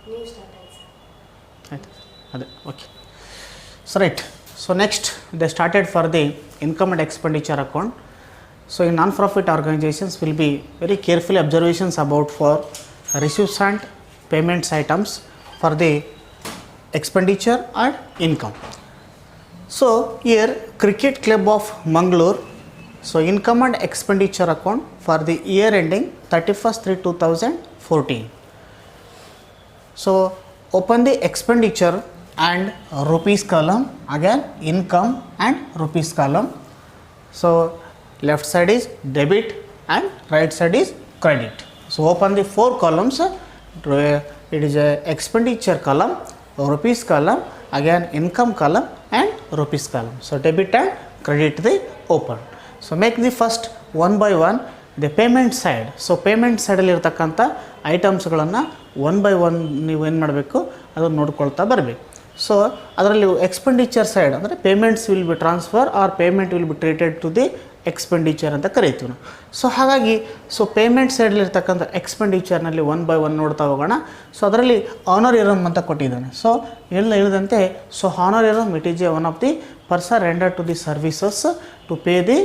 New start ಆಯ್ತು sir. ಆಯಿತು ಅದೇ okay. So right. So next they started for the income and expenditure account. So in non-profit organizations will be very carefully observations about for receipts and payments items for the expenditure and income. So here Cricket Club of Mangalore, so income and expenditure account for the year ending 31st/3/2014. So open the expenditure and rupees column, again income and rupees column. So left side is debit and right side is credit. So open the 4 columns. It is a expenditure column, rupees column, again income column and rupees column. So debit and credit they open. So make the first one by one the payment side. So payment side ಅಲ್ಲಿ ಇರತಕ್ಕಂಥ ಐಟಮ್ಸ್ಗಳನ್ನು one by one ನೀವು ಏನು ಮಾಡಬೇಕು ಅದನ್ನು ನೋಡ್ಕೊಳ್ತಾ ಬರಬೇಕು. So ಅದರಲ್ಲಿ expenditure side ಅಂದರೆ payments will be transfer or payment will be treated to the expenditure ಅಂತ ಕರಿತೀವಿ ನಾವು. ಸೊ ಹಾಗಾಗಿ ಸೊ ಪೇಮೆಂಟ್ ಸೈಡಲ್ಲಿರ್ತಕ್ಕಂಥ ಎಕ್ಸ್ಪೆಂಡಿಚರ್ನಲ್ಲಿ ಒನ್ ಬೈ ಒನ್ ನೋಡ್ತಾ ಹೋಗೋಣ. ಸೊ ಅದರಲ್ಲಿ ಆನರಿಯರಮ್ ಅಂತ ಕೊಟ್ಟಿದ್ದಾನೆ. ಸೊ ಎಲ್ಲ ಹೇಳಿದಂತೆ so honorarium it is a one of the person render to the services to pay the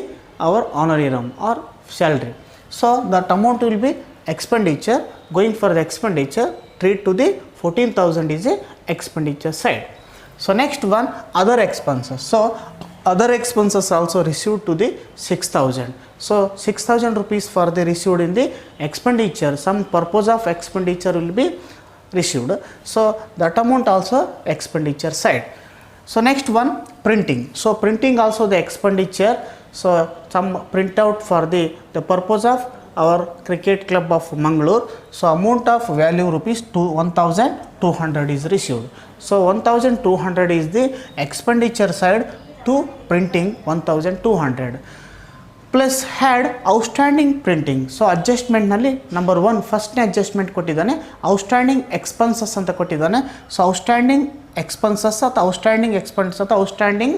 our honorarium or salary. So that amount will be expenditure, going for the expenditure treat to the 14,000 is a expenditure side. So next one other expenses. So other expenses also received to the 6,000. So 6,000 rupees for the received in the expenditure, some purpose of expenditure will be received. So that amount also expenditure side. So next one printing. So printing also the expenditure. So some printout for the purpose of our Cricket Club of Mangalore. So amount of value rupees 1,200 is received. So 1,200 is the expenditure side to printing 1,200 plus had outstanding printing. So adjustment ನಲ್ಲಿ number 1 ಫಸ್ಟ್ನೇ adjustment ಕೊಟ್ಟಿದ್ದಾನೆ, outstanding expenses ಅಂತ ಕೊಟ್ಟಿದ್ದಾನೆ. So outstanding expenses ಅಥವಾ outstanding expense ಅಥವಾ outstanding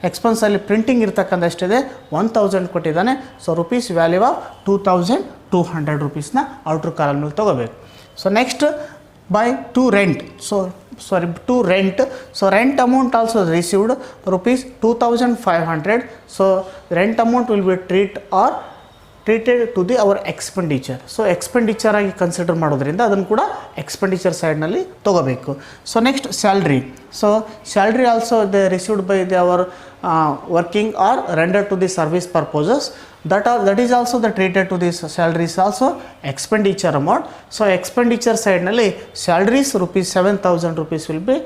ಎಕ್ಸ್ಪೆನ್ಸಲ್ಲಿ printing ಇರ್ತಕ್ಕಂಥ ಎಷ್ಟಿದೆ 1,000 ಕೊಟ್ಟಿದ್ದಾನೆ. ಸೊ ರುಪೀಸ್ ವ್ಯಾಲ್ಯೂ ಆಫ್ 2,200 ರುಪೀಸ್ನ ಔಟ್ರ್ ಕಾಲಮ್ನಲ್ಲಿ ತೊಗೋಬೇಕು. So next by two rent. to rent. So rent amount also received rupees 2,500. So rent amount will be treated to the our expenditure. So expenditure ಆಗಿ consider ಮಾಡೋದ್ರಿಂದ ಅದನ್ನು ಕೂಡ expenditure ಸೈಡ್ನಲ್ಲಿ ತೊಗೋಬೇಕು. So next salary. So salary also they received by the our working or rendered to the service purposes, that is also the treated to this salaries also expenditure amount. So expenditure side nalli salaries rupees 7,000 rupees will be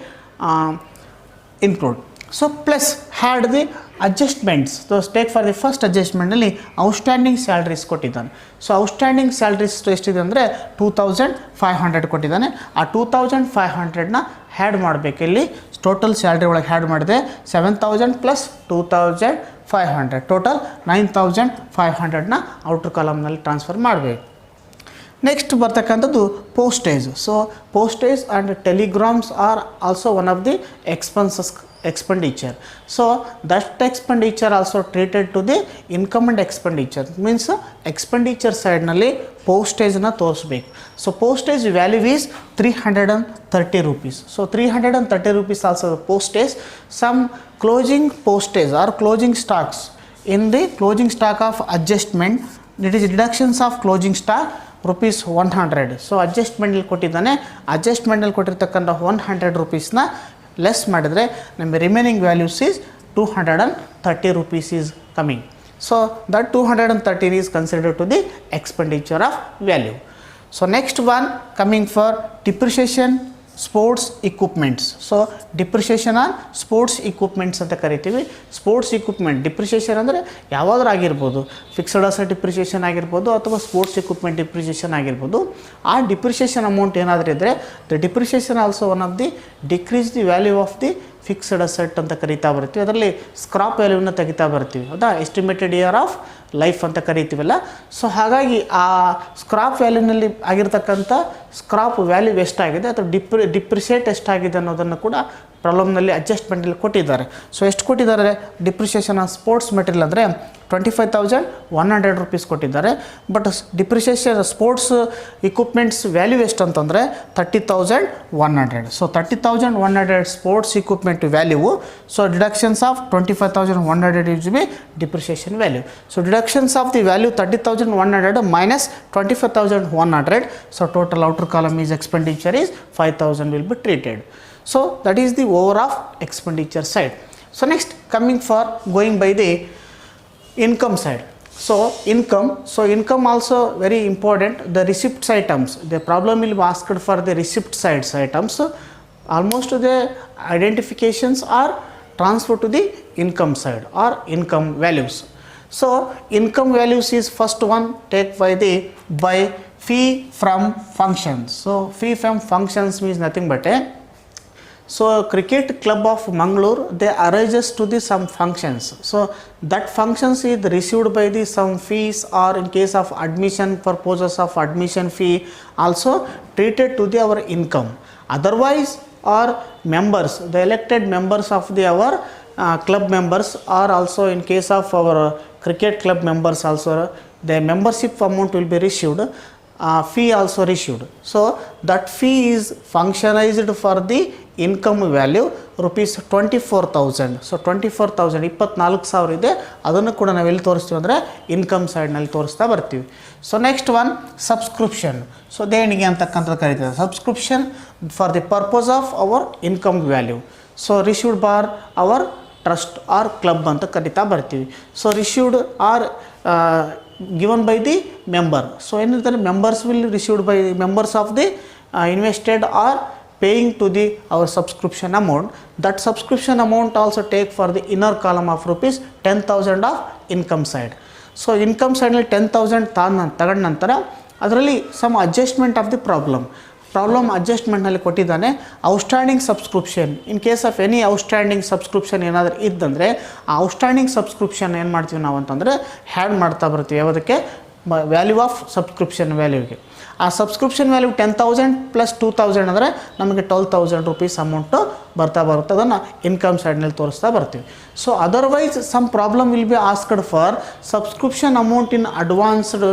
include. So plus had the adjustments. So take for the first adjustment nalli outstanding salaries ಕೊಟ್ಟಿದ್ದಾನೆ. So outstanding salaries ಎಷ್ಟಿದೆ ಅಂದರೆ 2,500 ಕೊಟ್ಟಿದ್ದಾನೆ. ಆ 2,500ನ had ಮಾಡಬೇಕು. ಇಲ್ಲಿ total salary ಒಳಗೆ had ಮಾಡಿದೆ 7,000 plus 2,500 total 9,500ನ ಔಟ್ರ್ ಕಾಲಮ್ನಲ್ಲಿ transfer ಮಾಡಬೇಕು. ನೆಕ್ಸ್ಟ್ ಬರ್ತಕ್ಕಂಥದ್ದು postage. So postage and telegrams are also one of the expenditure. So that expenditure also treated to the income and expenditure. Means expenditure side ನಲ್ಲಿ postage-ನ ತೋರಿಸ್ಬೇಕು. So postage value is 330 rupees. So 330 rupees also the postage. Some closing postage or closing stocks in the closing stock of adjustment, it is deductions of closing stock rupees 100. So ಅಡ್ಜಸ್ಟ್ಮೆಂಟಲ್ಲಿ ಕೊಟ್ಟಿದ್ದಾನೆ. ಅಡ್ಜಸ್ಟ್ಮೆಂಟಲ್ಲಿ ಕೊಟ್ಟಿರ್ತಕ್ಕಂಥ 100 rupeesನ less ಮಾಡಿದರೆ ನಮ್ಮ remaining values is 230 rupees is coming. So that 230 is considered to the expenditure of value. So next one coming for depreciation sports equipments. So depreciation on sports equipments ಅಂತ ಕರಿತೀವಿ. Sports equipment depreciation ಅಂದರೆ ಯಾವಾದರೂ ಆಗಿರ್ಬೋದು, fixed asset depreciation ಆಗಿರ್ಬೋದು ಅಥವಾ sports equipment depreciation ಆಗಿರ್ಬೋದು. ಆ depreciation amount ಏನಾದರೂ ಇದ್ದರೆ the depreciation also one of the decrease the value of the fixed asset ಅಂತ ಕರಿತಾ ಬರ್ತೀವಿ. ಅದರಲ್ಲಿ ಸ್ಕ್ರಾಪ್ ವ್ಯಾಲ್ಯೂನ ತೆಗಿತಾ ಬರ್ತೀವಿ, ಹೌದಾ, ಎಸ್ಟಿಮೇಟೆಡ್ ಇಯರ್ ಆಫ್ ಲೈಫ್ ಅಂತ ಕರಿತೀವಲ್ಲ. ಸೊ ಹಾಗಾಗಿ ಆ ಸ್ಕ್ರಾಪ್ ವ್ಯಾಲ್ಯೂನಲ್ಲಿ ಆಗಿರ್ತಕ್ಕಂಥ ಸ್ಕ್ರಾಪ್ ವ್ಯಾಲ್ಯೂ ಎಷ್ಟಾಗಿದೆ ಅಥವಾ ಡಿಪ್ರಿಷಿಯೇಟ್ ಎಷ್ಟಾಗಿದೆ ಅನ್ನೋದನ್ನು ಕೂಡ ಪ್ರಾಬ್ಲಮ್ನಲ್ಲಿ ಅಡ್ಜಸ್ಟ್ಮೆಂಟಲ್ಲಿ ಕೊಟ್ಟಿದ್ದಾರೆ. ಸೊ ಎಷ್ಟು ಕೊಟ್ಟಿದ್ದಾರೆ? ಡಿಪ್ರಿಷಿಯೇಷನ್ ಆಫ್ ಸ್ಪೋರ್ಟ್ಸ್ ಮೆಟೀರಿಯಲ್ ಅಂದರೆ 25,100 ರೂಪೀಸ್ ಕೊಟ್ಟಿದ್ದಾರೆ. But depreciation sports equipments value ಎಷ್ಟು ಅಂತಂದರೆ 30,100. So 30,100 sports equipment value. So deductions of 25,100 is B depreciation value. So deductions of the value 30,100 minus 25,100. So total outer column is expenditure is 5,000 will be treated. So that is the overall expenditure side. So next coming for going by the income side. So income also very important. The receipts items, the problem will be asked for the receipt sides items. Almost the identifications are transferred to the income side or income values. So income values is first one take by fee from functions. So fee from functions means nothing but so cricket club of Mangalore, they arranges to the some functions. So that functions is received by the some fees, or in case of admission purposes of admission fee also treated to the our income. Otherwise our members, the elected members of the our club members, are also in case of our cricket club members also the membership amount will be received, fee also received. So that fee is functionalized for the income value rupees 24,000. So 24,000 24,000 ಇದೆ, ಅದನ್ನು ಕೂಡ ನಾವು ಎಲ್ಲಿ ತೋರಿಸ್ತೀವಿ ಅಂದರೆ income ಸೈಡ್ನಲ್ಲಿ ತೋರಿಸ್ತಾ ಬರ್ತೀವಿ. So next one subscription. So ದೇಣಿಗೆ ಅಂತಕ್ಕಂಥದ್ದು ಕರೀತಾರೆ subscription for the purpose of our income value. So received by our trust or club ಅಂತ ಕರಿತಾ ಬರ್ತೀವಿ. So received or given by the member. So anything members will received by members of the invested or paying to the our subscription amount. That subscription amount also take for the inner column of rupees 10,000 of income side. So income side ನಲ್ಲಿ 10,000 ತಗೊಂಡ ನಂತರ ಅದರಲ್ಲಿ some adjustment of the problem ಅಡ್ಜಸ್ಟ್ಮೆಂಟ್ನಲ್ಲಿ ಕೊಟ್ಟಿದ್ದಾನೆ. Outstanding subscription, in case of any outstanding subscription ಏನಾದರೂ ಇದ್ದಂದರೆ ಆ outstanding subscription ಏನು ಮಾಡ್ತೀವಿ ನಾವು ಅಂತಂದರೆ ಹ್ಯಾಡ್ ಮಾಡ್ತಾ ಬರ್ತೀವಿ. ಯಾವುದಕ್ಕೆ? ವ್ಯಾಲ್ಯೂ ಆಫ್ ಸಬ್ಸ್ಕ್ರಿಪ್ಷನ್ ವ್ಯಾಲ್ಯೂಗೆ. ಆ ಸಬ್ಸ್ಕ್ರಿಪ್ಷನ್ ವ್ಯಾಲ್ಯೂ 10,000 ಪ್ಲಸ್ 2,000 ಅಂದರೆ ನಮಗೆ 12,000 ರೂಪೀಸ್ ಅಮೌಂಟು ಬರ್ತಾ ಬರುತ್ತೆ. ಅದನ್ನು ಇನ್ಕಮ್ ಸೈಡ್ನಲ್ಲಿ ತೋರಿಸ್ತಾ ಬರ್ತೀವಿ. So otherwise some problem will be asked for subscription amount in advanced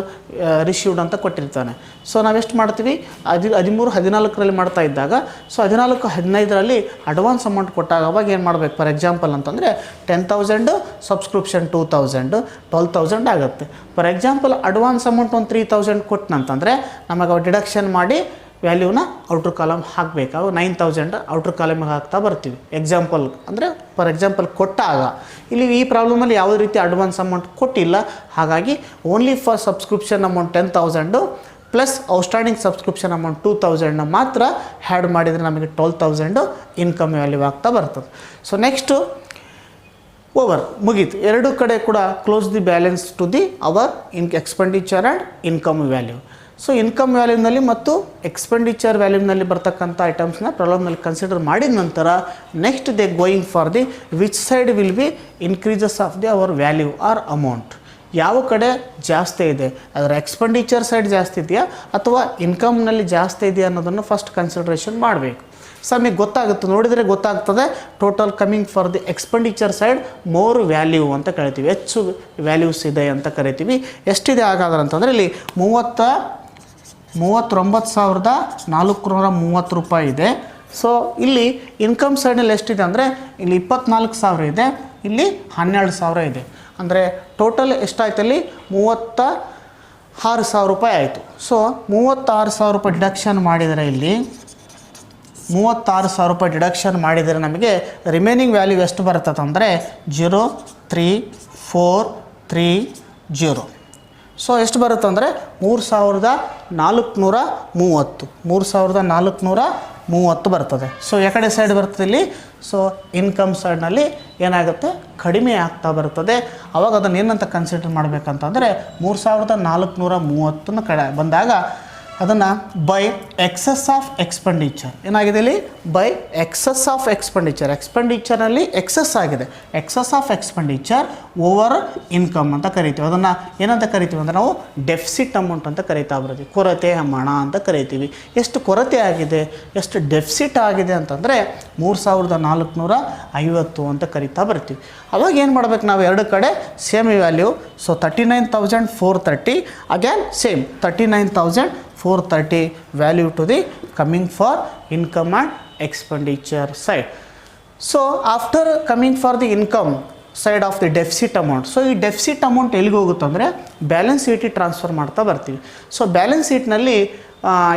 received ಅಂತ ಕೊಟ್ಟಿರ್ತಾನೆ. ಸೊ ನಾವೆಷ್ಟು ಮಾಡ್ತೀವಿ? 13-14ರಲ್ಲಿ ಮಾಡ್ತಾ ಇದ್ದಾಗ, ಸೊ 14-15ರಲ್ಲಿ ಅಡ್ವಾನ್ಸ್ ಅಮೌಂಟ್ ಕೊಟ್ಟಾಗ ಅವಾಗ ಏನು ಮಾಡಬೇಕು? ಫಾರ್ ಎಕ್ಸಾಂಪಲ್ ಅಂತಂದರೆ 10,000 ಸಬ್ಸ್ಕ್ರಿಪ್ಷನ್ 2,000 12,000 ಆಗುತ್ತೆ. ಫಾರ್ ಎಕ್ಸಾಂಪಲ್ ಅಡ್ವಾನ್ಸ್ ಅಮೌಂಟ್ ಒಂದು 3,000 ಕೊಟ್ಟನಂತಂದರೆ ನಮಗೆ ಡಿಡಕ್ಷನ್ ಮಾಡಿ ವ್ಯಾಲ್ಯೂನ ಔಟ್ರ್ ಕಾಲಮ್ ಹಾಕಬೇಕು. 9,000 ಔಟ್ರ್ ಕಾಲಮಿಗೆ ಹಾಕ್ತಾ ಬರ್ತೀವಿ. ಎಕ್ಸಾಂಪಲ್ ಅಂದರೆ ಫಾರ್ ಎಕ್ಸಾಂಪಲ್ ಕೊಟ್ಟಾಗ ಇಲ್ಲಿ ಈ ಪ್ರಾಬ್ಲಮಲ್ಲಿ ಯಾವುದೇ ರೀತಿ ಅಡ್ವಾನ್ಸ್ ಅಮೌಂಟ್ ಕೊಟ್ಟಿಲ್ಲ. ಹಾಗಾಗಿ only for subscription amount 10,000 plus outstanding subscription amount 2,000 ಮಾತ್ರ ಹ್ಯಾಡ್ ಮಾಡಿದರೆ ನಮಗೆ 12,000 ಇನ್ಕಮ್ ವ್ಯಾಲ್ಯೂ ಆಗ್ತಾ ಬರ್ತದೆ. ಸೊ ನೆಕ್ಸ್ಟು ಓವರ್ ಮುಗೀತು. ಎರಡೂ ಕಡೆ ಕೂಡ close the balance to the our expenditure and income value. So income ವ್ಯಾಲ್ಯೂನಲ್ಲಿ ಮತ್ತು ಎಕ್ಸ್ಪೆಂಡಿಚರ್ ವ್ಯಾಲ್ಯೂನಲ್ಲಿ ಬರ್ತಕ್ಕಂಥ ಐಟಮ್ಸ್ನ ಪ್ರಾಬ್ಲಮ್ನಲ್ಲಿ ಕನ್ಸಿಡರ್ ಮಾಡಿದ ನಂತರ next they going for the which side will be increases of the our value or amount. ಯಾವ ಕಡೆ ಜಾಸ್ತಿ ಇದೆ, ಅದರ ಎಕ್ಸ್ಪೆಂಡಿಚರ್ ಸೈಡ್ ಜಾಸ್ತಿ ಇದೆಯಾ ಅಥವಾ ಇನ್ಕಮ್ನಲ್ಲಿ ಜಾಸ್ತಿ ಇದೆಯಾ ಅನ್ನೋದನ್ನು ಫಸ್ಟ್ ಕನ್ಸಿಡ್ರೇಷನ್ ಮಾಡಬೇಕು. ಸೊ ನಮಗೆ ಗೊತ್ತಾಗುತ್ತೆ, ನೋಡಿದರೆ ಗೊತ್ತಾಗ್ತದೆ. Total coming for the expenditure side more value ಅಂತ ಕರಿತೀವಿ, ಹೆಚ್ಚು ವ್ಯಾಲ್ಯೂಸ್ ಇದೆ ಅಂತ ಕರಿತೀವಿ. ಎಷ್ಟಿದೆ ಹಾಗಾದ್ರೆ ಅಂತಂದರೆ ಇಲ್ಲಿ 39,430 ರೂಪಾಯಿ ಇದೆ. ಸೊ ಇಲ್ಲಿ ಇನ್ಕಮ್ ಸೈಡ್ನಲ್ಲಿ ಎಷ್ಟಿದೆ ಅಂದರೆ ಇಲ್ಲಿ 24,000 ಇದೆ, ಇಲ್ಲಿ 12,000 ಇದೆ. ಅಂದರೆ ಟೋಟಲ್ ಎಷ್ಟಾಯ್ತು? ಅಲ್ಲಿ 36,000 ರೂಪಾಯಿ ಆಯಿತು. ಸೊ 36,000 ರೂಪಾಯಿ ಡಿಡಕ್ಷನ್ ಮಾಡಿದರೆ ಇಲ್ಲಿ 36,000 ರೂಪಾಯಿ ಡಿಡಕ್ಷನ್ ಮಾಡಿದರೆ ನಮಗೆ ರಿಮೈನಿಂಗ್ ವ್ಯಾಲ್ಯೂ ಎಷ್ಟು ಬರ್ತದೆ ಅಂದರೆ 0,3430. ಸೊ ಎಷ್ಟು ಬರುತ್ತೆ ಅಂದರೆ 3,430 ಬರ್ತದೆ. ಸೊ ಯಾಕಡೆ ಸೈಡ್ ಬರ್ತದೆ ಇಲ್ಲಿ? ಸೊ ಇನ್ಕಮ್ ಸೈಡ್ನಲ್ಲಿ ಏನಾಗುತ್ತೆ? ಕಡಿಮೆ ಆಗ್ತಾ ಬರ್ತದೆ. ಅವಾಗ ಅದನ್ನು ಏನಂತ ಕನ್ಸಿಡರ್ ಮಾಡಬೇಕಂತಂದರೆ 3,430 ಕಡೆ ಬಂದಾಗ ಅದನ್ನು ಬೈ ಎಕ್ಸಸ್ ಆಫ್ ಎಕ್ಸ್ಪೆಂಡಿಚರ್ ಏನಾಗಿದೆ ಇಲ್ಲಿ ಬೈ ಎಕ್ಸಸ್ ಆಫ್ ಎಕ್ಸ್ಪೆಂಡಿಚರಲ್ಲಿ ಎಕ್ಸಸ್ ಆಗಿದೆ, excess of expenditure over income ಅಂತ ಕರಿತೀವಿ. ಅದನ್ನು ಏನಂತ ಕರಿತೀವಿ ಅಂದರೆ ನಾವು ಡೆಫಿಸಿಟ್ ಅಮೌಂಟ್ ಅಂತ ಕರಿತಾ ಬರ್ತೀವಿ, ಕೊರತೆ ಹಣ ಅಂತ ಕರಿತೀವಿ. ಎಷ್ಟು ಕೊರತೆ ಆಗಿದೆ, ಎಷ್ಟು ಡೆಫಿಸಿಟ್ ಆಗಿದೆ ಅಂತಂದರೆ 3450 ಅಂತ ಕರಿತಾ ಬರ್ತೀವಿ. ಅವಾಗ ಏನು ಮಾಡ್ಬೇಕು ನಾವು ಎರಡು ಕಡೆ same value. So 39,430 again same 39,430 value to the coming for income and expenditure side. So after coming for the income side of the deficit amount. So ಈ ಡೆಫಿಸಿಟ್ ಅಮೌಂಟ್ ಎಲ್ಲಿಗೆ ಹೋಗುತ್ತಂದರೆ ಬ್ಯಾಲೆನ್ಸ್ ಶೀಟಿಗೆ ಟ್ರಾನ್ಸ್ಫರ್ ಮಾಡ್ತಾ ಬರ್ತೀವಿ. ಸೊ ಬ್ಯಾಲೆನ್ಸ್ ಶೀಟ್ನಲ್ಲಿ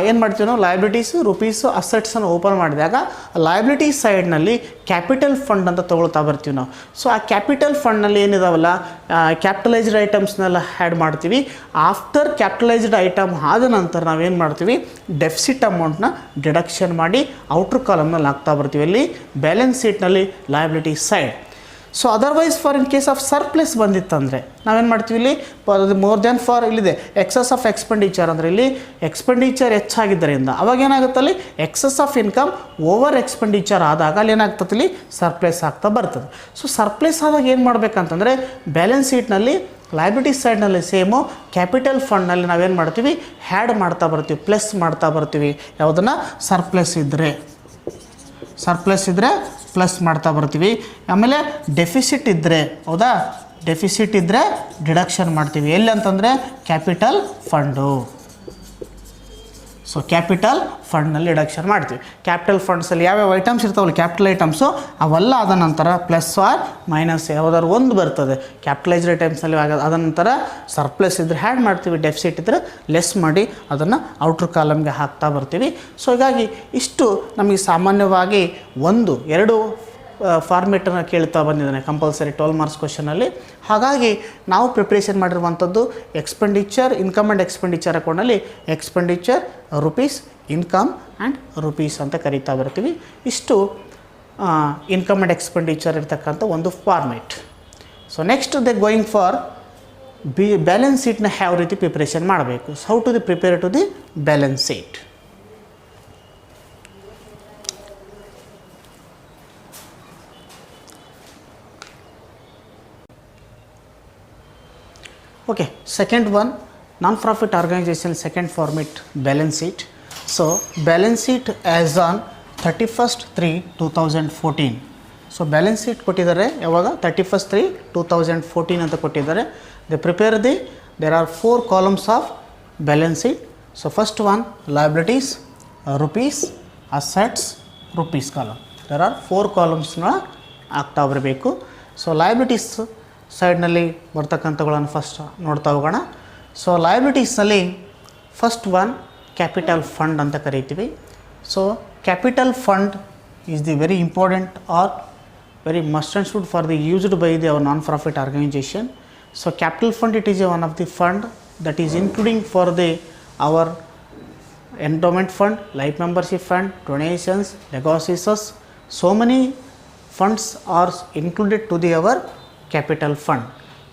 ಏನು ಮಾಡ್ತೀವಿ ನಾವು liabilities rupees ಅಸೆಟ್ಸನ್ನು open ಮಾಡಿದಾಗ ಲಯಬಿಲಿಟೀಸ್ ಸೈಡ್ನಲ್ಲಿ ಕ್ಯಾಪಿಟಲ್ ಫಂಡ್ ಅಂತ ತೊಗೊಳ್ತಾ ಬರ್ತೀವಿ ನಾವು. ಸೊ ಆ ಕ್ಯಾಪಿಟಲ್ ಫಂಡ್ನಲ್ಲಿ ಏನಿದಾವಲ್ಲ ಕ್ಯಾಪಿಟಲೈಸ್ಡ್ ಐಟಮ್ಸ್ನೆಲ್ಲ ಆ್ಯಡ್ ಮಾಡ್ತೀವಿ. ಆಫ್ಟರ್ ಕ್ಯಾಪಿಟಲೈಸ್ಡ್ ಐಟಮ್ ಆದ ನಂತರ ನಾವೇನು ಮಾಡ್ತೀವಿ ಡೆಫಿಸಿಟ್ ಅಮೌಂಟ್ನ ಡಿಡಕ್ಷನ್ ಮಾಡಿ ಔಟ್ರ್ ಕಾಲಮ್ನಲ್ಲಿ ಹಾಕ್ತಾ ಬರ್ತೀವಿ ಅಲ್ಲಿ ಬ್ಯಾಲೆನ್ಸ್ ಶೀಟ್ನಲ್ಲಿ liabilities side. So otherwise for in case of surplus ಬಂದಿತ್ತಂದರೆ ನಾವೇನು ಮಾಡ್ತೀವಿ ಇಲ್ಲಿ ಮೋರ್ ದ್ಯಾನ್ ಫಾರ್ ಇಲ್ಲಿದೆ ಎಕ್ಸಸ್ ಆಫ್ ಎಕ್ಸ್ಪೆಂಡಿಚರ್ ಅಂದರೆ ಇಲ್ಲಿ ಎಕ್ಸ್ಪೆಂಡಿಚರ್ ಹೆಚ್ಚಾಗಿದ್ದರಿಂದ ಅವಾಗ ಏನಾಗುತ್ತಲ್ಲಿ excess of income over expenditure ಆದಾಗ ಅಲ್ಲಿ ಏನಾಗ್ತದೆ ಇಲ್ಲಿ ಸರ್ಪ್ಲೆಸ್ ಆಗ್ತಾ ಬರ್ತದೆ. ಸೊ ಸರ್ಪ್ಲೆಸ್ ಆದಾಗ ಏನು ಮಾಡಬೇಕಂತಂದರೆ ಬ್ಯಾಲೆನ್ಸ್ ಶೀಟ್ನಲ್ಲಿ ಲಯಬಿಲಿಟೀಸ್ ಸೈಡ್ನಲ್ಲಿ ಸೇಮು ಕ್ಯಾಪಿಟಲ್ ಫಂಡ್ನಲ್ಲಿ ನಾವೇನು ಮಾಡ್ತೀವಿ ಹ್ಯಾಡ್ ಮಾಡ್ತಾ ಬರ್ತೀವಿ, ಪ್ಲಸ್ ಮಾಡ್ತಾ ಬರ್ತೀವಿ. ಯಾವುದನ್ನು ಸರ್ಪ್ಲೆಸ್ ಇದ್ದರೆ ಪ್ಲಸ್ ಮಾಡ್ತಾ ಬರ್ತೀವಿ. ಆಮೇಲೆ ಡೆಫಿಸಿಟ್ ಇದ್ದರೆ ಹೌದಾ ಡೆಫಿಸಿಟ್ ಇದ್ದರೆ ಡಿಡಕ್ಷನ್ ಮಾಡ್ತೀವಿ. ಎಲ್ಲಿ ಅಂತಂದರೆ ಕ್ಯಾಪಿಟಲ್ ಫಂಡು. ಸೊ ಕ್ಯಾಪಿಟಲ್ ಫಂಡ್ನಲ್ಲಿ ಡಿಡಕ್ಷನ್ ಮಾಡ್ತೀವಿ. ಕ್ಯಾಪಿಟಲ್ ಫಂಡ್ಸಲ್ಲಿ ಯಾವ್ಯಾವ ಐಟಮ್ಸ್ ಇರ್ತಾವಲ್ಲ ಕ್ಯಾಪಿಟಲ್ ಐಟಮ್ಸು ಅವೆಲ್ಲ ಆದ ನಂತರ ಪ್ಲಸ್ ಆರ್ ಮೈನಸ್ ಯಾವುದಾದ್ರು ಒಂದು ಬರ್ತದೆ ಕ್ಯಾಪಿಟಲೈಸ್ಡ್ ಐಟಮ್ಸ್ನಲ್ಲಿ. ಆದ ನಂತರ ಸರ್ಪ್ಲಸ್ ಇದ್ದರೆ ಹ್ಯಾಡ್ ಮಾಡ್ತೀವಿ, ಡೆಫಿಸಿಟ್ ಇದ್ದರೆ ಲೆಸ್ ಮಾಡಿ ಅದನ್ನು ಔಟ್ರ್ ಕಾಲಮ್ಗೆ ಹಾಕ್ತಾ ಬರ್ತೀವಿ. ಸೊ ಹೀಗಾಗಿ ಇಷ್ಟು ನಮಗೆ ಸಾಮಾನ್ಯವಾಗಿ 1-2 ಫಾರ್ಮೇಟನ್ನು ಕೇಳ್ತಾ ಬಂದಿದ್ದಾನೆ ಕಂಪಲ್ಸರಿ 12 ಮಾರ್ಕ್ಸ್ ಕ್ವಶನಲ್ಲಿ. ಹಾಗಾಗಿ ನಾವು ಪ್ರಿಪ್ರೇಷನ್ ಮಾಡಿರುವಂಥದ್ದು ಎಕ್ಸ್ಪೆಂಡಿಚರ್ ಇನ್ಕಮ್ ಆ್ಯಂಡ್ ಎಕ್ಸ್ಪೆಂಡಿಚರ್ ಅಕೌಂಟಲ್ಲಿ expenditure rupees income and rupees ಅಂತ ಕರಿತಾ ಬರ್ತೀವಿ. ಇಷ್ಟು ಇನ್ಕಮ್ ಆ್ಯಂಡ್ ಎಕ್ಸ್ಪೆಂಡಿಚರ್ ಇರ್ತಕ್ಕಂಥ ಒಂದು format. So next they going for balance ಶೀಟ್ನ ಯಾವ ರೀತಿ ಪ್ರಿಪ್ರೇಷನ್ ಮಾಡಬೇಕು. How to the prepare to the balance sheet. Okay, second one, non-profit organization second format balance sheet. So balance sheet as on 31st/3/2014. So balance sheet ಕೊಟ್ಟಿದ್ದಾರೆ ಯಾವಾಗ 31st/3/2014 ಅಂತ ಕೊಟ್ಟಿದ್ದಾರೆ. They prepare there are 4 columns of balance sheet. So first one liabilities rupees assets rupees column. There are 4 ಕಾಲಮ್ಸ್ನ ಆಗ್ತಾ ಬರಬೇಕು. So liabilities ಸೈಡ್ನಲ್ಲಿ ಬರ್ತಕ್ಕಂಥಗಳನ್ನು first ನೋಡ್ತಾ ಹೋಗೋಣ. ಸೊ ಲಯಬಿಲಿಟೀಸ್ನಲ್ಲಿ ಫಸ್ಟ್ ಒನ್ ಕ್ಯಾಪಿಟಲ್ ಫಂಡ್ ಅಂತ ಕರಿತೀವಿ. So capital fund is the very important or very must and should for the used by the our non profit organisation. So capital fund it is a one of the fund that is including for the our endowment fund, life membership fund, donations, legacies. So many funds are included to the our capital fund.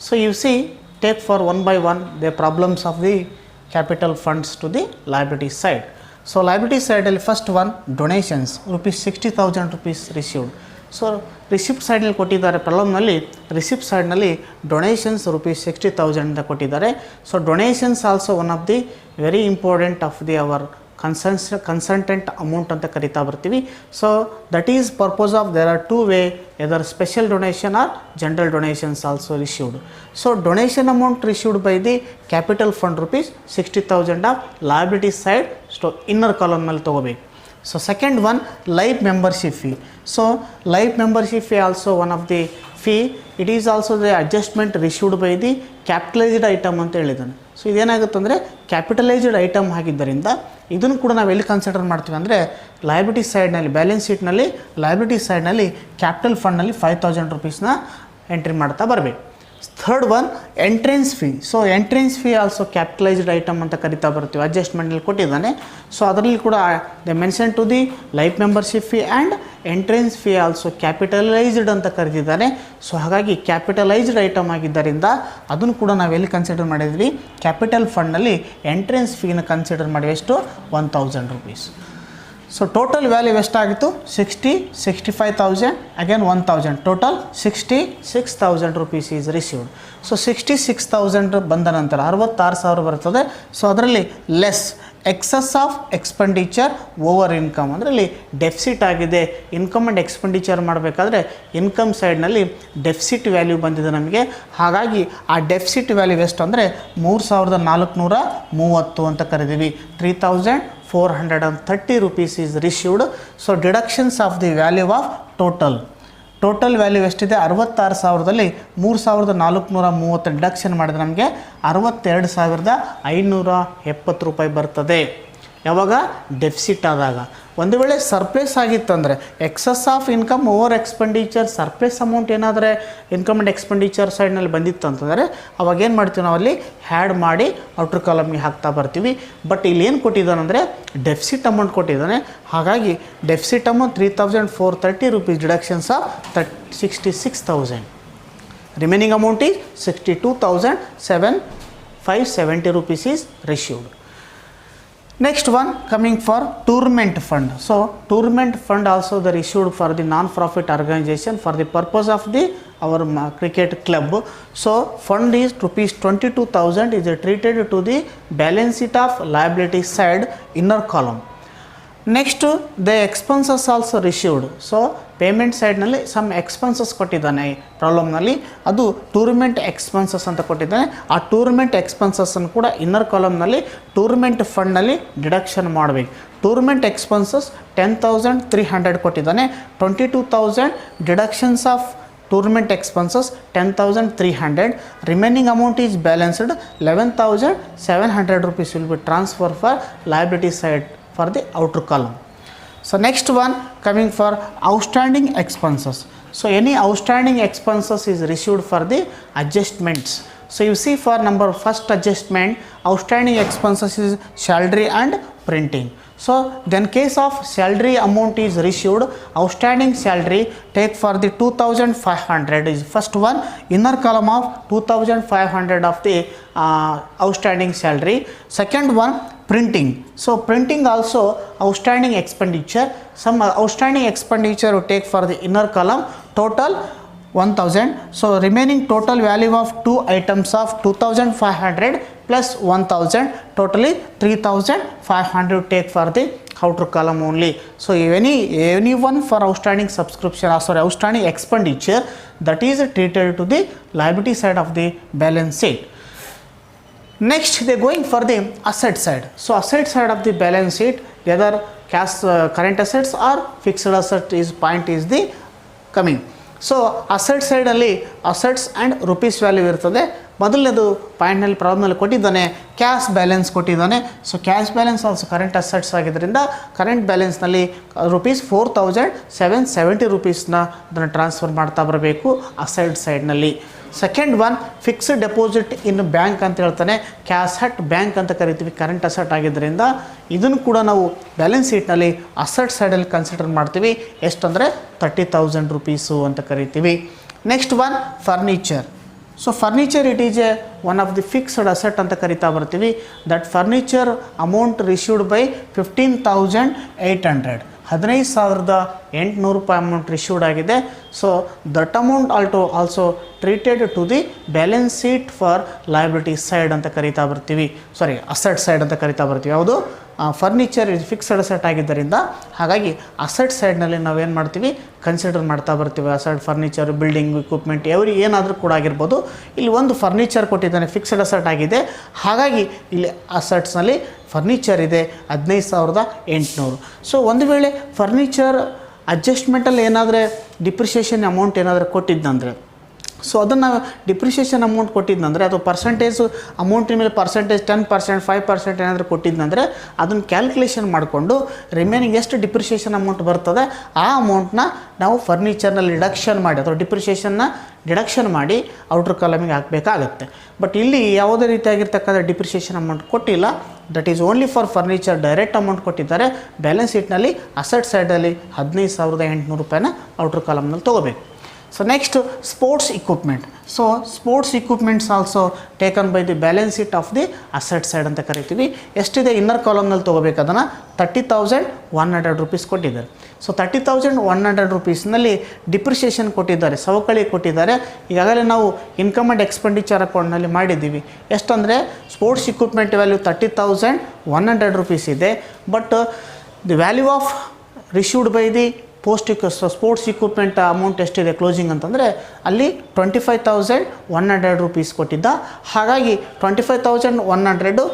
So you see, take for one by one the problems of the capital funds to the liability side. So liability side first one donations rupees 60,000 rupees received. So receipt side ನಲ್ಲಿ ಕೊಟ್ಟಿದ್ದಾರೆ ಪ್ರಾಬ್ಲಮ್ನಲ್ಲಿ receipt ಸೈಡ್ನಲ್ಲಿ donations rupees 60,000 ಅಂತ ಕೊಟ್ಟಿದ್ದಾರೆ. So donations also one of the very important of the our consultant amount ಅಂತ ಕರಿತಾ ಬರ್ತೀವಿ. So that is purpose of there are 2 way either special donation or general donations also received. So donation amount received by the capital fund rupees 60,000 of liability side inner column ಮೇಲೆ ತೊಗೋಬೇಕು. So second one, life membership fee. So life membership fee also one of the fee. It is also the adjustment received by the capitalized item ಅಂತ ಹೇಳಿದ್ದಾನೆ. So ಇದೇನಾಗುತ್ತೆ ಅಂದರೆ capitalised item ಆಗಿದ್ದರಿಂದ ಇದನ್ನು ಕೂಡ ನಾವು ಎಲ್ಲಿ ಕನ್ಸಿಡರ್ ಮಾಡ್ತೀವಿ ಅಂದರೆ ಲಯಬಿಲಿಟಿ ಸೈಡ್ನಲ್ಲಿ ಬ್ಯಾಲೆನ್ಸ್ ಶೀಟ್ನಲ್ಲಿ ಲಯಬಿಲಿಟಿ ಸೈಡ್ನಲ್ಲಿ ಕ್ಯಾಪಿಟಲ್ ಫಂಡ್ನಲ್ಲಿ 5,000 ರೂಪೀಸ್ನ ಎಂಟ್ರಿ ಮಾಡ್ತಾ ಬರಬೇಕು. Third one entrance fee. So entrance fee also capitalised item ಅಂತ ಕರಿತಾ ಬರ್ತೀವಿ. ಅಡ್ಜಸ್ಟ್ಮೆಂಟಲ್ಲಿ ಕೊಟ್ಟಿದ್ದಾನೆ. ಸೊ ಅದರಲ್ಲಿ ಕೂಡ the mention to the life membership fee and entrance fee also capitalised ಅಂತ ಕರೆದಿದ್ದಾನೆ. ಸೊ ಹಾಗಾಗಿ ಕ್ಯಾಪಿಟಲೈಸ್ಡ್ ಐಟಮ್ ಆಗಿದ್ದರಿಂದ ಅದನ್ನು ಕೂಡ ನಾವೆಲ್ಲಿ ಕನ್ಸಿಡರ್ ಮಾಡಿದ್ವಿ, ಕ್ಯಾಪಿಟಲ್ ಫಂಡ್ನಲ್ಲಿ ಎಂಟ್ರೆನ್ಸ್ ಫೀನ ಕನ್ಸಿಡರ್ ಮಾಡಿ ಎಷ್ಟು 1000 rupees. ಸೊ ಟೋಟಲ್ ವ್ಯಾಲ್ಯೂ ಎಷ್ಟಾಗಿತ್ತು 65,000 again 1000 total 66,000 rupees is received. So 66,000 ಬಂದ ನಂತರ 66,000 ಬರ್ತದೆ. ಸೊ ಅದರಲ್ಲಿ less excess of expenditure over income, ಅಂದರೆ ಇಲ್ಲಿ ಡೆಫಿಸಿಟ್ ಆಗಿದೆ. ಇನ್ಕಮ್ ಆ್ಯಂಡ್ ಎಕ್ಸ್ಪೆಂಡಿಚರ್ ಮಾಡಬೇಕಾದ್ರೆ ಇನ್ಕಮ್ ಸೈಡ್ನಲ್ಲಿ ಡೆಫಿಸಿಟ್ ವ್ಯಾಲ್ಯೂ ಬಂದಿದೆ ನಮಗೆ. ಹಾಗಾಗಿ ಆ ಡೆಫಿಸಿಟ್ ವ್ಯಾಲ್ಯೂ ಎಷ್ಟು ಅಂದರೆ 3,430 ಅಂತ ಕರೆದೀವಿ. 3,430 rupees is received. So deductions of the value of total value ಎಷ್ಟಿದೆ 66,000ದಲ್ಲಿ 3,430 ಡಿಡಕ್ಷನ್ ಮಾಡಿದ್ರೆ ನಮಗೆ 62,570 ರೂಪಾಯಿ ಬರ್ತದೆ. ಯಾವಾಗ ಡೆಫಿಸಿಟ್ ಆದಾಗ. ಒಂದು ವೇಳೆ ಸರ್ಪ್ಲೇಸ್ ಆಗಿತ್ತಂದರೆ excess of income over expenditure, surplus amount ಏನಾದರೆ ಇನ್ಕಮ್ ಆ್ಯಂಡ್ ಎಕ್ಸ್ಪೆಂಡಿಚರ್ ಸೈಡ್ನಲ್ಲಿ ಬಂದಿತ್ತು ಅಂತಂದರೆ ಅವಾಗ ಏನು ಮಾಡ್ತೀವಿ, ನಾವಲ್ಲಿ ಹ್ಯಾಡ್ ಮಾಡಿ ಔಟ್ರ್ ಕಾಲಮ್ಗೆ ಹಾಕ್ತಾ ಬರ್ತೀವಿ. ಬಟ್ ಇಲ್ಲಿ ಏನು ಕೊಟ್ಟಿದ್ದಾನಂದರೆ ಡೆಫಿಸಿಟ್ ಅಮೌಂಟ್ ಕೊಟ್ಟಿದ್ದಾನೆ. ಹಾಗಾಗಿ deficit amount 3,430 rupees deductions of 66,000. Remaining amount is 62,570 rupees is received. Next one coming for tournament fund. So tournament fund also they issued for the non-profit organization for the purpose of the our cricket club. So fund is rupees 22,000 is treated to the balance sheet of liability side inner column. Next the expenses also received. So payment ಸೈಡ್ನಲ್ಲಿ some expenses ಕೊಟ್ಟಿದ್ದಾನೆ ಪ್ರಾಬ್ಲಮ್ನಲ್ಲಿ, ಅದು tournament expenses ಅಂತ ಕೊಟ್ಟಿದ್ದಾನೆ. ಆ tournament ಎಕ್ಸ್ಪೆನ್ಸಸ್ಸನ್ನು ಕೂಡ inner ಕಾಲಮ್ನಲ್ಲಿ tournament ಫಂಡ್ನಲ್ಲಿ deduction ಮಾಡಬೇಕು. Tournament expenses 10,300 ಕೊಟ್ಟಿದ್ದಾನೆ. 22,000 deductions of tournament expenses 10,300. Remaining amount is balanced 11,700 rupees will be transferred for liability side for the outer column. So next one coming for outstanding expenses. So any outstanding expenses is received for the adjustments. So you see for number first adjustment, outstanding expenses is salary and printing. So then case of salary amount is received, outstanding salary take for the 2,500 is first one, inner column of 2,500 of the outstanding salary. Second one printing. So printing also outstanding expenditure, some outstanding expenditure will take for the inner column, total 1,000. So remaining total value of two items of 2,500 plus 1,000, totally 3,500 take for the outer column only. So any one for outstanding subscription or sorry outstanding expenditure, that is treated to the liability side of the balance sheet. Next they are going for the asset side. So asset side of the balance sheet, whether cash current assets or fixed asset is point is the coming. So asset ಸೈಡಲ್ಲಿ assets and rupees value ಇರ್ತದೆ. ಮೊದಲನೇದು ಪಾಯಿಂಟ್ನಲ್ಲಿ ಪ್ರಾಬ್ಲಮ್ನಲ್ಲಿ ಕೊಟ್ಟಿದ್ದಾನೆ cash balance ಕೊಟ್ಟಿದ್ದಾನೆ. So cash balance also current assets ಆಗಿದ್ದರಿಂದ current ಬ್ಯಾಲೆನ್ಸ್ನಲ್ಲಿ rupees 4,770 rupeesನ ಅದನ್ನು transfer ಮಾಡ್ತಾ ಬರಬೇಕು ಅಸೆಟ್ ಸೈಡ್ನಲ್ಲಿ. ಸೆಕೆಂಡ್ ಒನ್ ಫಿಕ್ಸ್ಡ್ ಡೆಪಾಸಿಟ್ ಇನ್ ಬ್ಯಾಂಕ್ ಅಂತ ಹೇಳ್ತಾನೆ. ಕ್ಯಾಶ್ ಅಟ್ ಬ್ಯಾಂಕ್ ಅಂತ ಕರಿತೀವಿ, ಕರೆಂಟ್ ಅಸೆಟ್ ಆಗಿದ್ದರಿಂದ ಇದನ್ನು ಕೂಡ ನಾವು ಬ್ಯಾಲೆನ್ಸ್ ಶೀಟ್ನಲ್ಲಿ ಅಸೆಟ್ ಸೈಡಲ್ಲಿ ಕನ್ಸಿಡರ್ ಮಾಡ್ತೀವಿ. ಎಷ್ಟಂದರೆ 30,000 rupees ಅಂತ ಕರಿತೀವಿ. Next one furniture. So furniture it is one of the fixed asset ಅಂತ ಕರಿತಾ ಬರ್ತೀವಿ. That furniture amount received by 15,800 15,800 ರೂಪಾಯಿ ಅಮೌಂಟ್ ರಿಸೀವ್ಡ್ ಆಗಿದೆ. So that amount also treated to the balance sheet for liability side ಅಂತ ಕರಿತಾ ಬರ್ತೀವಿ, ಸಾರಿ ಅಸೆಟ್ ಸೈಡ್ ಅಂತ ಕರಿತಾ ಬರ್ತೀವಿ. ಯಾವುದು ಫರ್ನಿಚರ್ ಫಿಕ್ಸ್ಡ್ ಅಸೆಟ್ ಆಗಿದ್ದರಿಂದ ಹಾಗಾಗಿ ಅಸೆಟ್ ಸೈಡ್ನಲ್ಲಿ ನಾವೇನು ಮಾಡ್ತೀವಿ ಕನ್ಸಿಡರ್ ಮಾಡ್ತಾ ಬರ್ತೀವಿ. ಅಸೆಟ್ ಫರ್ನಿಚರ್ ಬಿಲ್ಡಿಂಗ್ ಇಕ್ವಿಪ್ಮೆಂಟ್ ಏನಾದರೂ ಕೂಡ ಆಗಿರ್ಬೋದು. ಇಲ್ಲಿ ಒಂದು ಫರ್ನಿಚರ್ ಕೊಟ್ಟಿದ್ದಾನೆ, ಫಿಕ್ಸ್ಡ್ ಅಸೆಟ್ ಆಗಿದೆ. ಹಾಗಾಗಿ ಇಲ್ಲಿ ಅಸೆಟ್ಸ್ನಲ್ಲಿ ಫರ್ನಿಚರ್ ಇದೆ 15,800. ಸೊ ಒಂದು ವೇಳೆ ಫರ್ನಿಚರ್ ಅಡ್ಜಸ್ಟ್ಮೆಂಟಲ್ಲಿ ಏನಾದರೆ ಡಿಪ್ರಿಷಿಯೇಷನ್ ಅಮೌಂಟ್ ಏನಾದರೂ ಕೊಟ್ಟಿದ್ದಂದರೆ, ಸೊ ಅದನ್ನು ಡಿಪ್ರಿಷಿಯೇಷನ್ ಅಮೌಂಟ್ ಕೊಟ್ಟಿದ್ದಂದರೆ ಅದು ಪರ್ಸೆಂಟೇಜ್ ಅಮೌಂಟಿನ ಮೇಲೆ ಪರ್ಸೆಂಟೇಜ್ 10%, 5% ಏನಾದರೂ ಕೊಟ್ಟಿದ್ದಂದರೆ ಅದನ್ನು ಕ್ಯಾಲ್ಕುಲೇಷನ್ ಮಾಡಿಕೊಂಡು ರಿಮೈನಿಂಗ್ ಎಷ್ಟು ಡಿಪ್ರಿಷಿಯೇಷನ್ ಅಮೌಂಟ್ ಬರ್ತದೆ ಆ ಅಮೌಂಟ್ನ ನಾವು ಫರ್ನಿಚರ್ನಲ್ಲಿ ಡಿಡಕ್ಷನ್ ಮಾಡಿ ಅಥವಾ ಡಿಪ್ರಿಷಿಯೇಷನ್ನ ಡಿಡಕ್ಷನ್ ಮಾಡಿ ಔಟ್ರ್ ಕಾಲಮಿಗೆ ಹಾಕಬೇಕಾಗತ್ತೆ. ಬಟ್ ಇಲ್ಲಿ ಯಾವುದೇ ರೀತಿಯಾಗಿರ್ತಕ್ಕಂಥ ಡಿಪ್ರಿಷಿಯೇಷನ್ ಅಮೌಂಟ್ ಕೊಟ್ಟಿಲ್ಲ. That is only for furniture direct amount ಕೊಟ್ಟಿದ್ದಾರೆ. ಬ್ಯಾಲೆನ್ಸ್ ಶೀಟ್ನಲ್ಲಿ ಅಸೆಟ್ ಸೈಡಲ್ಲಿ 15,800 ರೂಪಾಯಿನ ಔಟ್ರ್ ಕಾಲಮ್ನಲ್ಲಿ ತೊಗೋಬೇಕು. So next, sports equipment. So sports equipments also taken by the balance sheet of the asset side ಅಂತ ಕರಿತೀವಿ. ಎಷ್ಟಿದೆ ಇನ್ನರ್ ಕಾಲಮ್ನಲ್ಲಿ ತೊಗೋಬೇಕು ಅದನ್ನು 30,100 ರೂಪೀಸ್ ಕೊಟ್ಟಿದ್ದಾರೆ. ಸೊ 30,100 ರೂಪೀಸ್ನಲ್ಲಿ ಡಿಪ್ರಿಷಿಯೇಷನ್ ಕೊಟ್ಟಿದ್ದಾರೆ, ಸವಕಳಿ ಕೊಟ್ಟಿದ್ದಾರೆ. ಈಗಾಗಲೇ ನಾವು ಇನ್ಕಮ್ ಆ್ಯಂಡ್ ಎಕ್ಸ್ಪೆಂಡಿಚರ್ ಅಕೌಂಟ್ನಲ್ಲಿ ಮಾಡಿದ್ದೀವಿ. ಎಷ್ಟಂದರೆ ಸ್ಪೋರ್ಟ್ಸ್ ಇಕ್ವಿಪ್ಮೆಂಟ್ ವ್ಯಾಲ್ಯೂ 30,100 ರೂಪೀಸ್ ಇದೆ. But the value of received by the sports equipment amount ಎಷ್ಟಿದೆ ಕ್ಲೋಸಿಂಗ್ ಅಂತಂದರೆ ಅಲ್ಲಿ 25,100 ರೂಪೀಸ್ ಕೊಟ್ಟಿದ್ದ. ಹಾಗಾಗಿ 25,100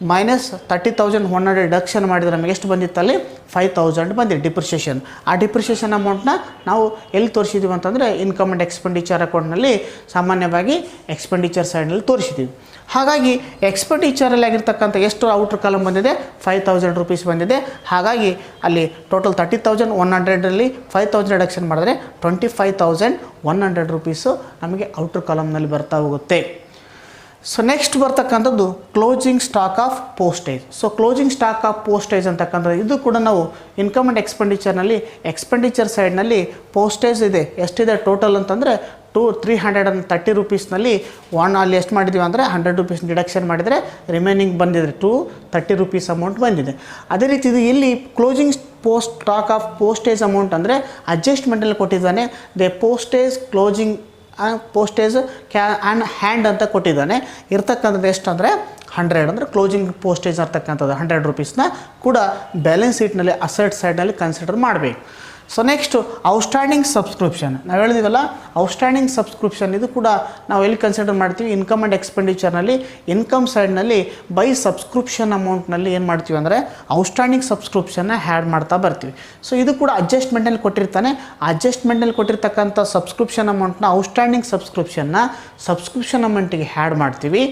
ಮೈನಸ್ 30,100 ಡಿಡಕ್ಷನ್ ಮಾಡಿದರೆ ನಮಗೆ ಎಷ್ಟು ಬಂದಿತ್ತು ಅಲ್ಲಿ 5,000 ಬಂದಿದೆ ಡಿಪ್ರಿಷಿಯೇಷನ್. ಆ ಡಿಪ್ರಿಷಿಯೇಷನ್ ಅಮೌಂಟ್ನ ನಾವು ಎಲ್ಲಿ ತೋರಿಸಿದ್ದೀವಿ ಅಂತಂದರೆ ಇನ್ಕಮ್ ಆ್ಯಂಡ್ ಎಕ್ಸ್ಪೆಂಡಿಚರ್ ಅಕೌಂಟ್ನಲ್ಲಿ ಸಾಮಾನ್ಯವಾಗಿ ಎಕ್ಸ್ಪೆಂಡಿಚರ್ ಸೈಡ್ನಲ್ಲಿ ತೋರಿಸಿದ್ದೀವಿ. ಹಾಗಾಗಿ ಎಕ್ಸ್ಪೆಂಡಿಚರಲ್ಲಿ ಆಗಿರ್ತಕ್ಕಂಥ ಎಷ್ಟು ಔಟ್ರ್ ಕಾಲಮ್ ಬಂದಿದೆ 5,000 ರೂಪೀಸ್ ಬಂದಿದೆ. ಹಾಗಾಗಿ ಅಲ್ಲಿ ಟೋಟಲ್ 30,100ರಲ್ಲಿ 5,000 ಡಿಡಕ್ಷನ್ ಮಾಡಿದ್ರೆ 25,100 ರೂಪೀಸು ನಮಗೆ ಔಟ್ರ್ ಕಾಲಮ್ನಲ್ಲಿ ಬರ್ತಾ ಹೋಗುತ್ತೆ. ಸೊ ನೆಕ್ಸ್ಟ್ ಬರ್ತಕ್ಕಂಥದ್ದು closing stock of postage. So closing stock of postage ಅಂತಕ್ಕಂಥದ್ದು ಇದು ಕೂಡ ನಾವು ಇನ್ಕಮ್ ಆ್ಯಂಡ್ ಎಕ್ಸ್ಪೆಂಡಿಚರ್ನಲ್ಲಿ ಎಕ್ಸ್ಪೆಂಡಿಚರ್ ಸೈಡ್ನಲ್ಲಿ ಪೋಸ್ಟೇಜ್ ಇದೆ. ಎಷ್ಟಿದೆ ಟೋಟಲ್ ಅಂತಂದರೆ 330 ರೂಪೀಸ್ನಲ್ಲಿ ಅಲ್ಲಿ ಎಷ್ಟು ಮಾಡಿದ್ದೀವಿ ಅಂದರೆ 100 ರೂಪೀಸ್ ಡಿಡಕ್ಷನ್ ಮಾಡಿದರೆ ರಿಮೈನಿಂಗ್ ಬಂದಿದೆ 230 ರೂಪೀಸ್ ಅಮೌಂಟ್ ಬಂದಿದೆ. ಅದೇ ರೀತಿ ಇದು ಇಲ್ಲಿ closing stock of postage amount ಅಂದರೆ ಅಡ್ಜಸ್ಟ್ಮೆಂಟಲ್ಲಿ ಕೊಟ್ಟಿದ್ದಾನೆ. The postage closing postage and hand ಅಂತ ಕೊಟ್ಟಿದ್ದಾನೆ. ಇರ್ತಕ್ಕಂಥದ್ದು ಎಷ್ಟು ಅಂದರೆ 100 ಅಂದರೆ ಕ್ಲೋಸಿಂಗ್ ಪೋಸ್ಟೇಜ್ ಇರ್ತಕ್ಕಂಥದ್ದು 100 ರೂಪೀಸ್ನ ಕೂಡ ಬ್ಯಾಲೆನ್ಸ್ ಶೀಟ್ನಲ್ಲಿ ಅಸೆಟ್ ಸೈಡ್ನಲ್ಲಿ ಕನ್ಸಿಡರ್ ಮಾಡಬೇಕು. So next outstanding subscription. ನಾವು ಹೇಳಿದ್ದೀವಲ್ಲ ಔಟ್ಸ್ಟ್ಯಾಂಡಿಂಗ್ ಸಬ್ಸ್ಕ್ರಿಪ್ಷನ್ ಇದು ಕೂಡ ನಾವು ಎಲ್ಲಿ ಕನ್ಸಿಡರ್ ಮಾಡ್ತೀವಿ ಇನ್ಕಮ್ ಆ್ಯಂಡ್ ಎಕ್ಸ್ಪೆಂಡಿಚರ್ನಲ್ಲಿ ಇನ್ಕಮ್ ಸೈಡ್ನಲ್ಲಿ ಬೈ ಸಬ್ಸ್ಕ್ರಿಪ್ಷನ್ ಅಮೌಂಟ್ನಲ್ಲಿ ಏನು ಮಾಡ್ತೀವಿ ಅಂದರೆ ಔಟ್ಸ್ಟ್ಯಾಂಡಿಂಗ್ ಸಬ್ಸ್ಕ್ರಿಪ್ಷನ್ನ ಹ್ಯಾಡ್ ಮಾಡ್ತಾ ಬರ್ತೀವಿ. ಸೊ ಇದು ಕೂಡ ಅಡ್ಜಸ್ಟ್ಮೆಂಟಲ್ಲಿ ಕೊಟ್ಟಿರ್ತಾನೆ. ಅಡ್ಜಸ್ಟ್ಮೆಂಟಲ್ಲಿ ಕೊಟ್ಟಿರ್ತಕ್ಕಂಥ ಸಬ್ಸ್ಕ್ರಿಪ್ಷನ್ ಅಮೌಂಟ್ನ ಔಟ್ಸ್ಟ್ಯಾಂಡಿಂಗ್ ಸಬ್ಸ್ಕ್ರಿಪ್ಷನ್ ಅಮೌಂಟಿಗೆ ಹ್ಯಾಡ್ ಮಾಡ್ತೀವಿ.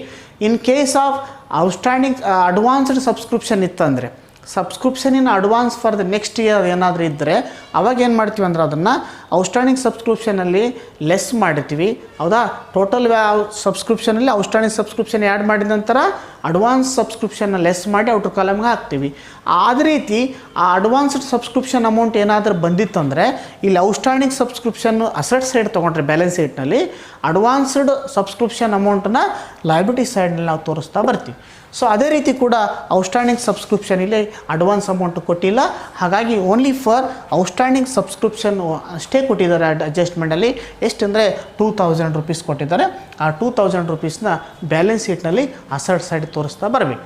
In case of outstanding advanced subscription ಇತ್ತಂದರೆ ಸಬ್ಸ್ಕ್ರಿಪ್ಷನಿನ advance for the next year ಏನಾದರೂ ಇದ್ದರೆ ಅವಾಗ ಏನು ಮಾಡ್ತೀವಿ ಅಂದರೆ ಅದನ್ನು ಔಟ್ಸ್ಟ್ಯಾಂಡಿಂಗ್ ಸಬ್ಸ್ಕ್ರಿಪ್ಷನಲ್ಲಿ ಲೆಸ್ ಮಾಡಿರ್ತೀವಿ. ಹೌದಾ, ಟೋಟಲ್ ಸಬ್ಸ್ಕ್ರಿಪ್ಷನಲ್ಲಿ ಔಟ್ಸ್ಟ್ಯಾಂಡಿಂಗ್ ಸಬ್ಸ್ಕ್ರಿಪ್ಷನ್ ಆ್ಯಡ್ ಮಾಡಿದ ನಂತರ ಅಡ್ವಾನ್ಸ್ ಸಬ್ಸ್ಕ್ರಿಪ್ಷನ್ನ ಲೆಸ್ ಮಾಡಿ ಔಟ್ರ್ ಕಾಲಮ್ಗೆ ಹಾಕ್ತೀವಿ. ಅದೇ ರೀತಿ ಆ ಅಡ್ವಾನ್ಸ್ಡ್ ಸಬ್ಸ್ಕ್ರಿಪ್ಷನ್ ಅಮೌಂಟ್ ಏನಾದರೂ ಬಂದಿತ್ತಂದರೆ ಇಲ್ಲಿ ಔಟ್ಸ್ಟ್ಯಾಂಡಿಂಗ್ ಸಬ್ಸ್ಕ್ರಿಪ್ಷನ್ನು ಅಸೆಟ್ ಸೈಡ್ ತೊಗೊಂಡ್ರೆ ಬ್ಯಾಲೆನ್ಸ್ ಶೀಟ್ನಲ್ಲಿ ಅಡ್ವಾನ್ಸ್ಡ್ ಸಬ್ಸ್ಕ್ರಿಪ್ಷನ್ ಅಮೌಂಟನ್ನು ಲಯಬಿಲಿಟಿ ಸೈಡ್ನಲ್ಲಿ ನಾವು ತೋರಿಸ್ತಾ ಬರ್ತೀವಿ. ಸೊ ಅದೇ ರೀತಿ ಕೂಡ ಔಟ್ಸ್ಟ್ಯಾಂಡಿಂಗ್ ಸಬ್ಸ್ಕ್ರಿಪ್ಷನ್ ಇಲ್ಲಿ ಅಡ್ವಾನ್ಸ್ ಅಮೌಂಟ್ ಕೊಟ್ಟಿಲ್ಲ. ಹಾಗಾಗಿ ಓನ್ಲಿ ಫಾರ್ ಔಟ್ಸ್ಟ್ಯಾಂಡಿಂಗ್ ಸಬ್ಸ್ಕ್ರಿಪ್ಷನ್ ಅಷ್ಟೇ ಕೊಟ್ಟಿದ್ದಾರೆ ಅಡ್ಜಸ್ಟ್ಮೆಂಟಲ್ಲಿ. ಎಷ್ಟಂದರೆ 2,000 ರೂಪೀಸ್ ಕೊಟ್ಟಿದ್ದಾರೆ. ಆ 2,000 ರೂಪೀಸ್ನ ಬ್ಯಾಲೆನ್ಸ್ ಶೀಟ್ನಲ್ಲಿ ಅಸೆಟ್ ಸೈಡ್ ತೋರಿಸ್ತಾ ಬರಬೇಕು.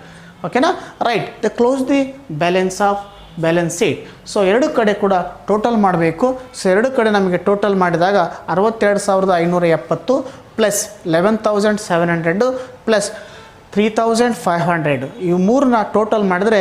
ಓಕೆನಾ, right. The close the balance of balance sheet. So ಎರಡು ಕಡೆ ಕೂಡ ಟೋಟಲ್ ಮಾಡಬೇಕು. ಸೊ ಎರಡು ಕಡೆ ನಮಗೆ ಟೋಟಲ್ ಮಾಡಿದಾಗ 62,570 ಪ್ಲಸ್ 11,700 ಪ್ಲಸ್ 3,500 ಇವು ಮೂರನ್ನ ಟೋಟಲ್ ಮಾಡಿದ್ರೆ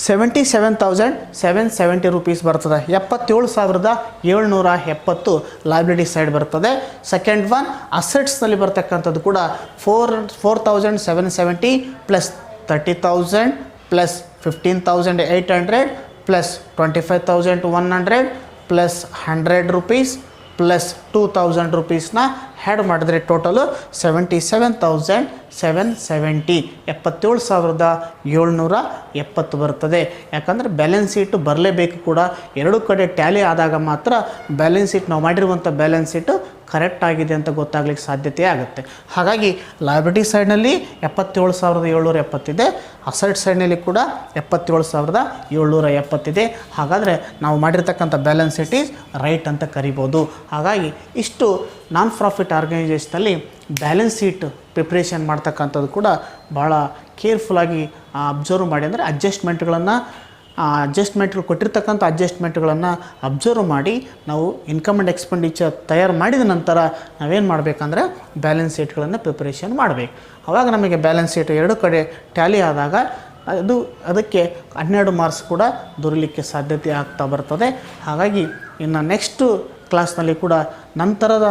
77,770 ರೂಪೀಸ್ ಬರ್ತದೆ. 77,770 ಲಯಬಿಲಿಟಿ ಸೈಡ್ ಬರ್ತದೆ. ಸೆಕೆಂಡ್ ಒನ್ ಅಸೆಟ್ಸ್ನಲ್ಲಿ ಬರ್ತಕ್ಕಂಥದ್ದು ಕೂಡ 4,770 plus 30,000 plus 15,800 plus 25,100 plus 100 rupees plus 2,000 ರೂಪೀಸ್ನ ಹ್ಯಾಡ್ ಮಾಡಿದ್ರೆ ಟೋಟಲು 77,770 77,770 ಬರ್ತದೆ. ಯಾಕಂದರೆ ಬ್ಯಾಲೆನ್ಸ್ ಶೀಟು ಬರಲೇಬೇಕು ಕೂಡ. ಎರಡು ಕಡೆ ಟ್ಯಾಲಿ ಆದಾಗ ಮಾತ್ರ ಬ್ಯಾಲೆನ್ಸ್ ಶೀಟ್ ನಾವು ಮಾಡಿರುವಂಥ ಬ್ಯಾಲೆನ್ಸ್ ಶೀಟು ಕರೆಕ್ಟ್ ಆಗಿದೆ ಅಂತ ಗೊತ್ತಾಗ್ಲಿಕ್ಕೆ ಸಾಧ್ಯತೆ ಆಗುತ್ತೆ. ಹಾಗಾಗಿ ಲಯಬಿಲಿಟಿ ಸೈಡ್ನಲ್ಲಿ 77,770 ಇದೆ. ಅಸೆಟ್ ಸೈಡ್ನಲ್ಲಿ ಕೂಡ 77,770 ಇದೆ. ಹಾಗಾದರೆ ನಾವು ಮಾಡಿರ್ತಕ್ಕಂಥ ಬ್ಯಾಲೆನ್ಸ್ ಶೀಟ್ ಈಸ್ ರೈಟ್ ಅಂತ ಕರಿಬೋದು. ಹಾಗಾಗಿ ಇಷ್ಟು ನಾನ್ ಪ್ರಾಫಿಟ್ ಆರ್ಗನೈಸೇಷನಲ್ಲಿ ಬ್ಯಾಲೆನ್ಸ್ ಶೀಟ್ ಪ್ರಿಪ್ರೇಷನ್ ಮಾಡ್ತಕ್ಕಂಥದ್ದು ಕೂಡ ಭಾಳ ಕೇರ್ಫುಲ್ಲಾಗಿ ಅಬ್ಸರ್ವ್ ಮಾಡಿ, ಅಂದರೆ ಅಡ್ಜಸ್ಟ್ಮೆಂಟ್ಗಳು ಕೊಟ್ಟಿರ್ತಕ್ಕಂಥ ಅಡ್ಜಸ್ಟ್ಮೆಂಟ್ಗಳನ್ನು ಅಬ್ಸರ್ವ್ ಮಾಡಿ ನಾವು ಇನ್ಕಮ್ ಆ್ಯಂಡ್ ಎಕ್ಸ್ಪೆಂಡಿಚರ್ ತಯಾರು ಮಾಡಿದ ನಂತರ ನಾವೇನು ಮಾಡಬೇಕಂದ್ರೆ ಬ್ಯಾಲೆನ್ಸ್ ಶೀಟ್ಗಳನ್ನು ಪ್ರಿಪ್ರೇಷನ್ ಮಾಡಬೇಕು. ಆವಾಗ ನಮಗೆ ಬ್ಯಾಲೆನ್ಸ್ ಶೀಟ್ ಎರಡು ಕಡೆ ಟ್ಯಾಲಿ ಆದಾಗ ಅದಕ್ಕೆ 12 ಮಾರ್ಕ್ಸ್ ಕೂಡ ದೊರಕಲಿಕ್ಕೆ ಸಾಧ್ಯತೆ ಆಗ್ತಾ ಬರ್ತದೆ. ಹಾಗಾಗಿ ಇನ್ನು ನೆಕ್ಸ್ಟು ಕ್ಲಾಸ್ನಲ್ಲಿ ಕೂಡ ನಂತರದ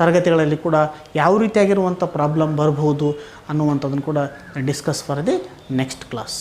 ತರಗತಿಗಳಲ್ಲಿ ಕೂಡ ಯಾವ ರೀತಿಯಾಗಿರುವಂಥ ಪ್ರಾಬ್ಲಮ್ ಬರ್ಬೋದು ಅನ್ನುವಂಥದ್ದನ್ನು ಕೂಡ discuss for the next class.